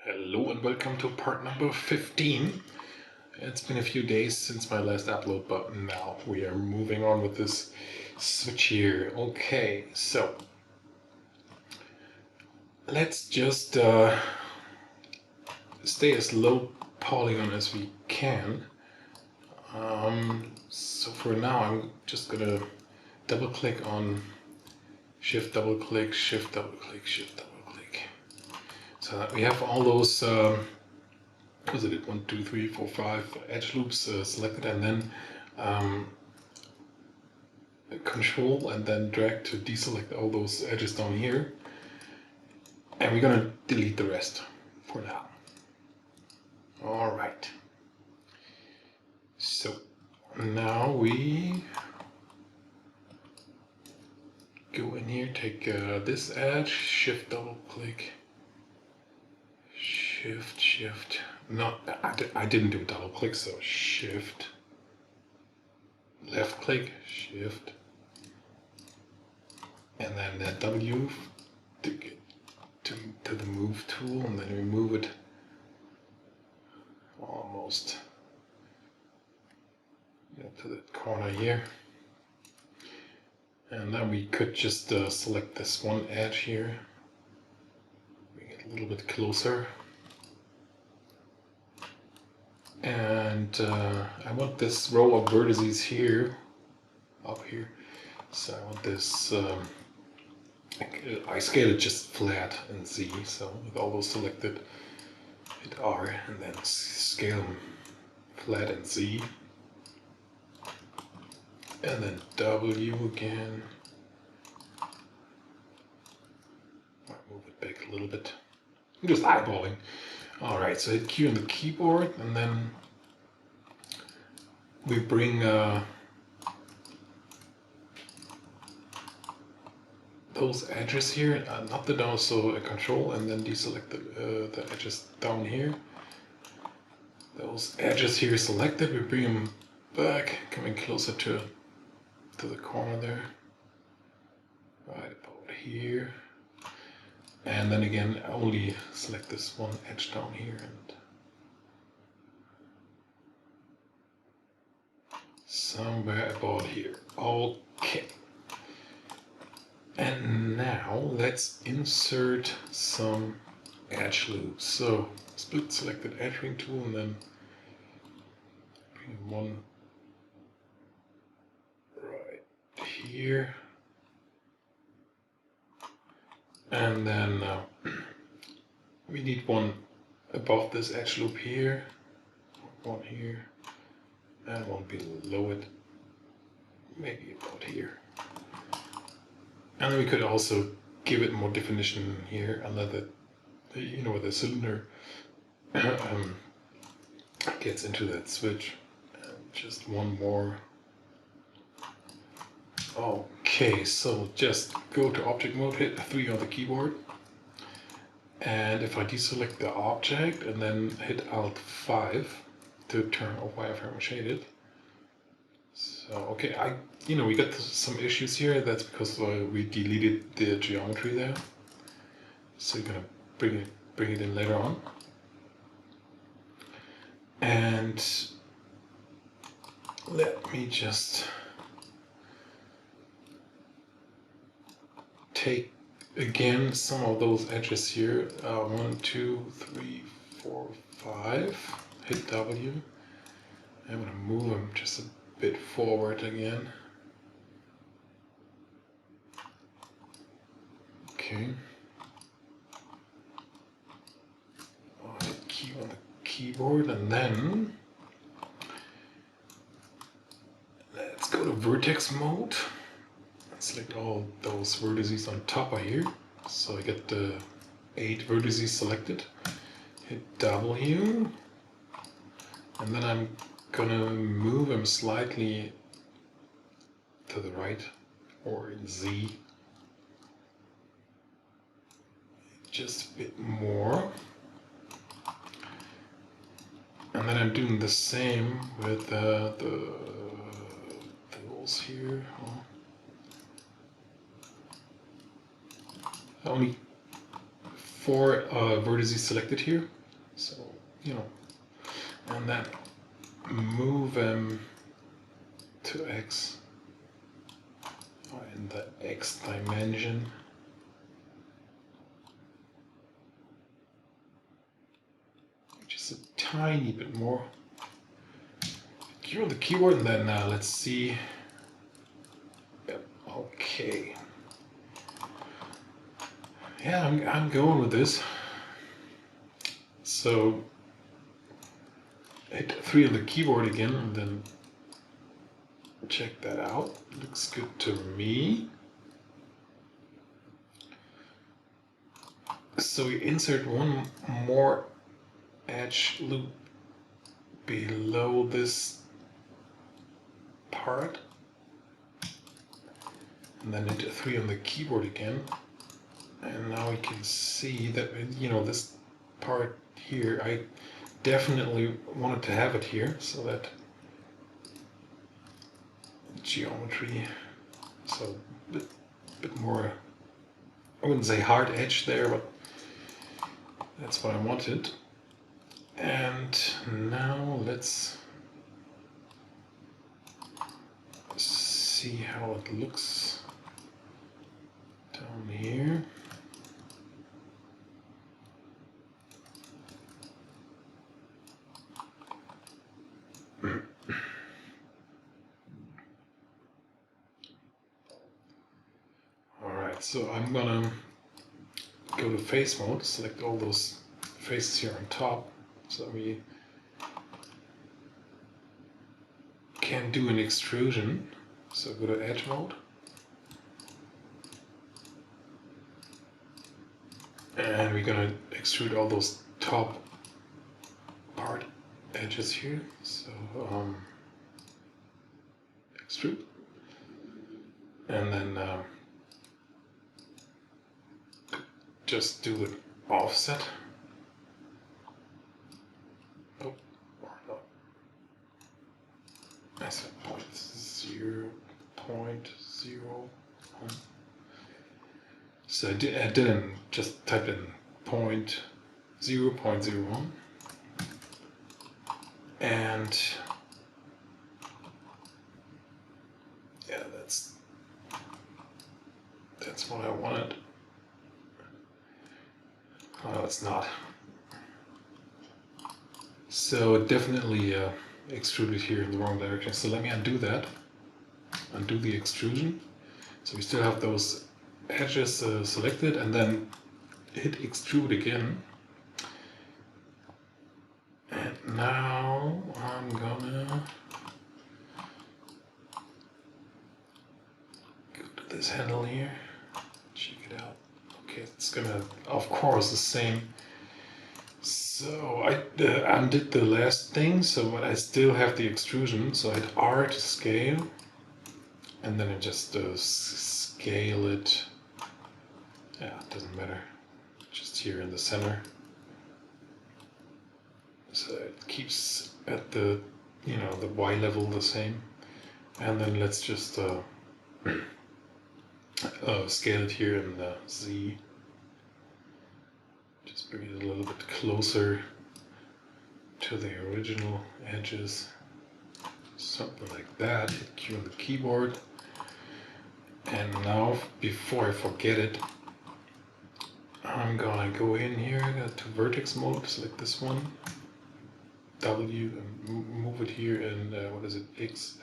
Hello and welcome to part number 15. It's been a few days since my last upload, but now we are moving on with this switch here. Okay, so let's just stay as low polygon as we can. So for now I'm just gonna double click on shift double click, shift double click, shift double click. So that we have all those was it 1, 2, 3, 4, 5 edge loops selected, and then control and then drag to deselect all those edges down here, and we're gonna delete the rest for now. Alright, so now we go in here, take this edge, shift double click, shift, no, I didn't do double click, so shift, left click, shift, and then that W to get to the move tool, and then we move it almost to the corner here. And then we could just select this one edge here, bring it a little bit closer. And I want this row of vertices here, up here. So I want this, I scale it just flat in Z, so with all those selected, hit R and then scale them flat in Z. And then W again. Might move it back a little bit. I'm just eyeballing. Alright, so hit Q on the keyboard, and then we bring those edges here, not the down, so a control, and then deselect the edges down here. Those edges here selected, we bring them back, coming closer to the corner there, right about here. And then again, I only select this one edge down here and somewhere about here. Okay. And now let's insert some edge loops. So split selected edge ring tool and then bring one right here. And then we need one above this edge loop here, one here, and one below it, maybe about here. And then we could also give it more definition here under the where the cylinder gets into that switch. And just one more. Okay, so just go to object mode, hit 3 on the keyboard, and if I deselect the object and then hit Alt 5 to turn off wireframe shaded. So okay, we got some issues here. That's because we deleted the geometry there. So you're gonna bring it in later on. And let me just take again some of those edges here. 1, 2, 3, 4, 5. Hit W. I'm gonna move them just a bit forward again. Okay. I'll hit Q on the keyboard, and then let's go to vertex mode. Select all those vertices on top of here. So I get the 8 vertices selected. Hit W, and then I'm gonna move them slightly to the right or in Z. Just a bit more. And then I'm doing the same with those here. I only 4 vertices selected here. So, you know, and then move them to X in the X dimension. Just a tiny bit more. Here on the keyboard, and then let's see. Yep, okay. Yeah, I'm going with this. So hit 3 on the keyboard again, and then check that out. Looks good to me. So we insert one more edge loop below this part, and then hit 3 on the keyboard again. And now we can see that, you know, this part here, I definitely wanted to have it here, so that geometry, so a bit more, I wouldn't say hard edge there, but that's what I wanted. And now let's see how it looks down here. Alright, so I'm gonna go to face mode, select all those faces here on top, so we can do an extrusion. So go to edge mode, and we're gonna extrude all those top part edges here. So extrude, and then just do an offset. Oh, or not. I said 0.01. So I didn't just type in 0.01, and yeah, that's what I wanted. Oh, it's not. So definitely extruded here in the wrong direction. So let me undo that. Undo the extrusion. So we still have those edges selected, and then hit extrude again. And now I'm gonna go to this handle here. Check it out. Okay, it's gonna, of course, the same. So I undid the last thing, so but I still have the extrusion. So I hit R to scale, and then I just scale it. Yeah, it doesn't matter. Just here in the center. So it keeps at the, you know, the Y level the same. And then let's just scale it here in the Z. Just bring it a little bit closer to the original edges. Something like that. Hit Q on the keyboard. And now, before I forget it, I'm gonna go in here to vertex mode, select this one, W, and move it here in, what is it, X,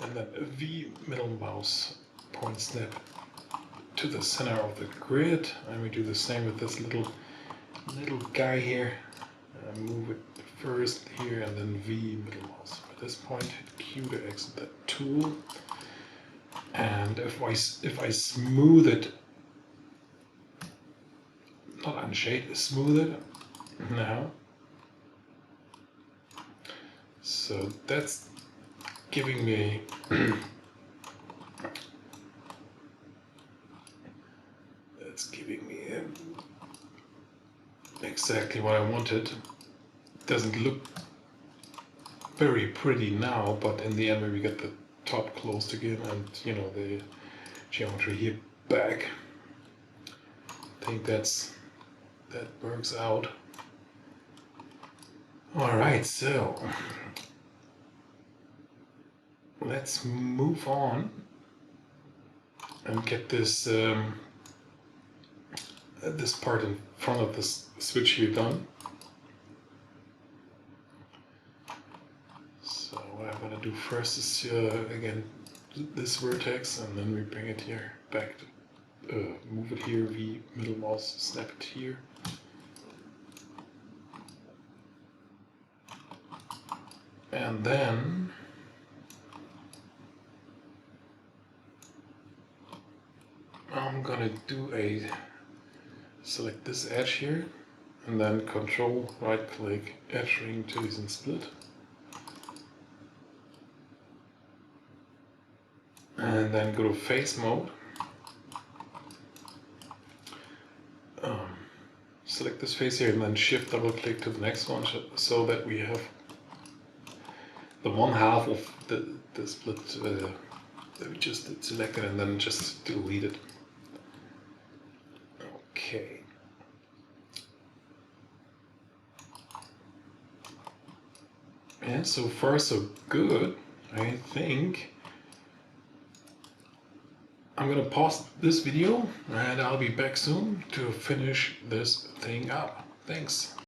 and then V, middle mouse, point snap to the center of the grid, and we do the same with this little guy here. Move it first here, and then V, middle mouse. At this point, hit Q to exit that tool, and if I smooth it, not unshade, smooth it now. So that's giving me exactly what I wanted. Doesn't look very pretty now, but in the end when we get the top closed again and, you know, the geometry here back, I think that's that works out. Alright, so let's move on and get this this part in front of this switch here done. So what I'm going to do first is again this vertex, and then we bring it here back to move it here, middle mouse, snap it here. And then I'm gonna do select this edge here, and then control right click, edge ring, choose and split. And then go to face mode. Select this face here and then shift double click to the next one, so that we have the one half of the split that we just selected, and then just delete it. Okay. And so far so good. I think I'm gonna pause this video and I'll be back soon to finish this thing up. Thanks.